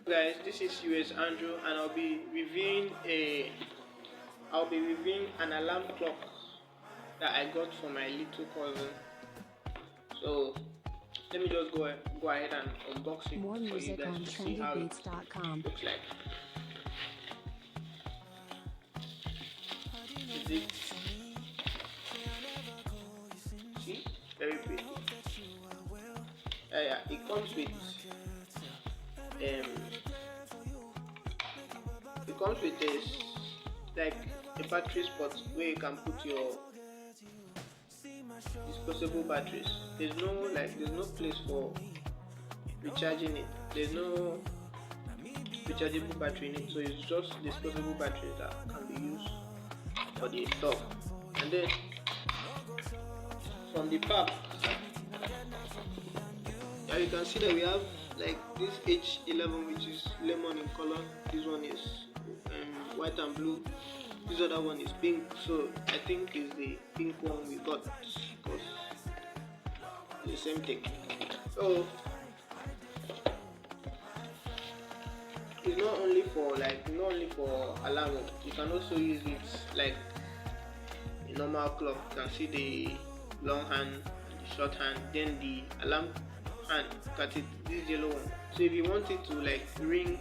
Guys, this is US Andrew, and I'll be reviewing an alarm clock that I got for my little cousin. So let me just go ahead and unbox it More for you music guys on to see how it trendybeats.com. looks like. Is it? See, very pretty. Yeah, it comes with this like a battery spot where you can put your disposable batteries. There's no place for recharging it. There's no rechargeable battery in it, so it's just disposable batteries that can be used for the stuff. And then from the pack, yeah, you can see that we have like this H11, which is lemon in color. This one is white and blue. This other one is pink. So I think it's the pink one we got because it's the same thing. So it's not only for alarm. You can also use it like a normal clock. You can see the long hand and the short hand, then the alarm hand. Got it, this yellow one. So if you want it to like ring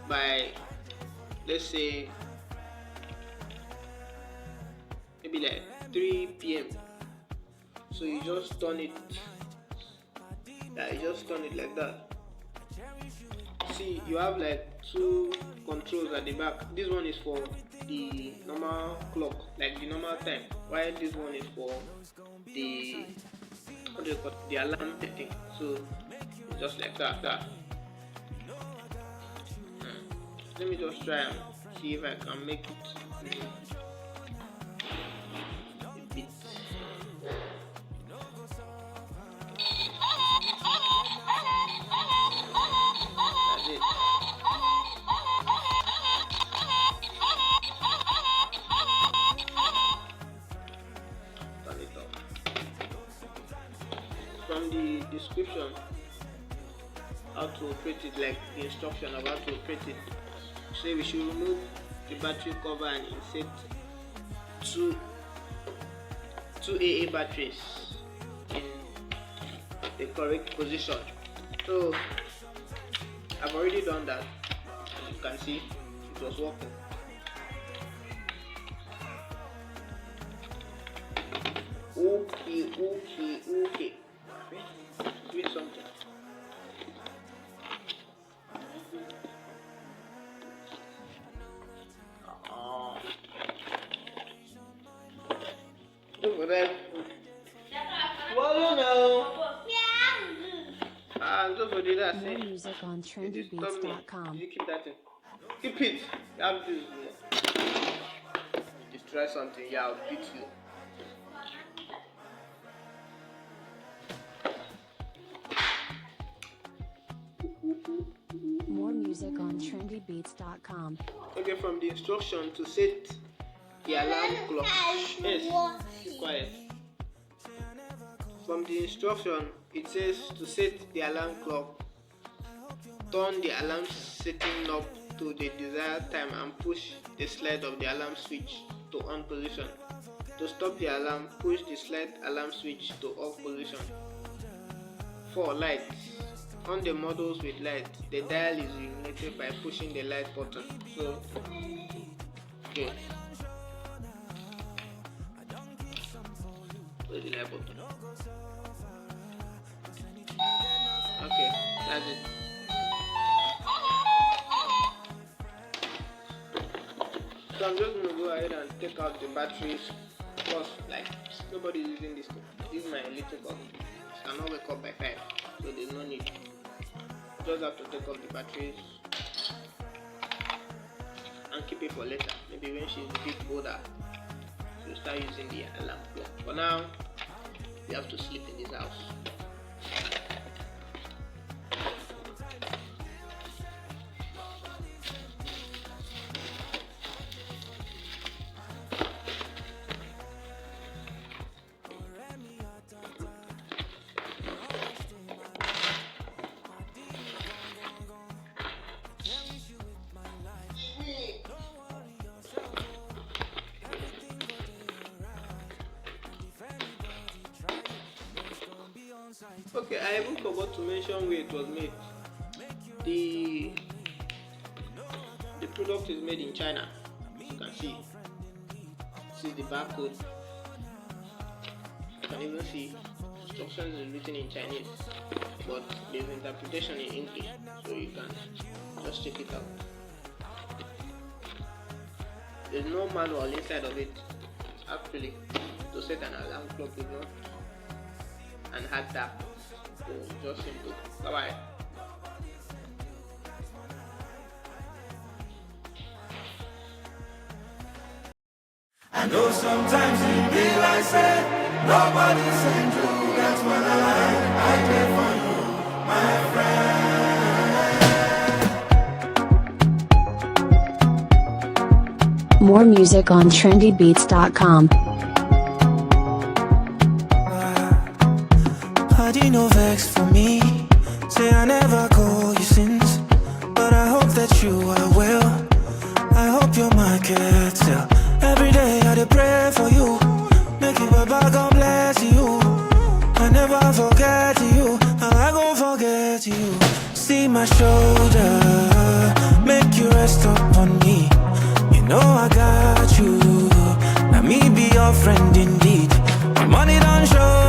by, let's say, maybe like 3 p.m. So you just turn it. Yeah, you just turn it like that. See, you have like two controls at the back. This one is for the normal clock, like the normal time, while this one is for the what do you call it? The alarm setting. So it's just like that. Let me just try and see if I can make it a bit. That's it. Turn it off. From the description, how to operate it, like the instruction of how to operate it. So we should remove the battery cover and insert two AA batteries in the correct position. So I've already done that. As you can see, it was working. Okay. Read something. Look for that. Well, no. Don't forget that. More music on trendybeats.com. Did you keep that in? Keep it. You have to destroy something. Yeah, I'll beat you. More music on trendybeats.com. Okay, from the instruction to set the alarm clock. Yes, keep quiet. From the instruction, it says to set the alarm clock, turn the alarm setting knob to the desired time and push the slide of the alarm switch to on position. To stop the alarm, push the slide alarm switch to off position. 4. Light. On the models with light, the dial is illuminated by pushing the light button. So, okay. Push the light button. Okay, that's it. So I'm just gonna go ahead and take out the batteries because like nobody's using this thing. This is my little clock. I cannot wake up by 5, so there's no need. Just have to take off the batteries and keep it for later. Maybe when she's a bit older, she'll start using the alarm clock. For now, we have to sleep in this house. forgot to mention where it was made. The product is made in China. You can see the barcode. You can even see instructions is written in Chinese, but there's interpretation in English, so you can just check it out. There's no manual inside of it. Actually, to set an alarm clock is not an hard task, so just simple. Bye bye. I know sometimes it be like said, nobody's saying true. That's what I did for you, my friend. More music on trendybeats.com. How do you know vex for me? Say I never call you since, but I hope that you are well. I hope your market sell. Every day I dey pray for you. Make it Baba God bless you. I never forget you. How I gon' forget you? See my shoulder, make you rest upon me. You know I got you. Now me be your friend indeed. The money don't show.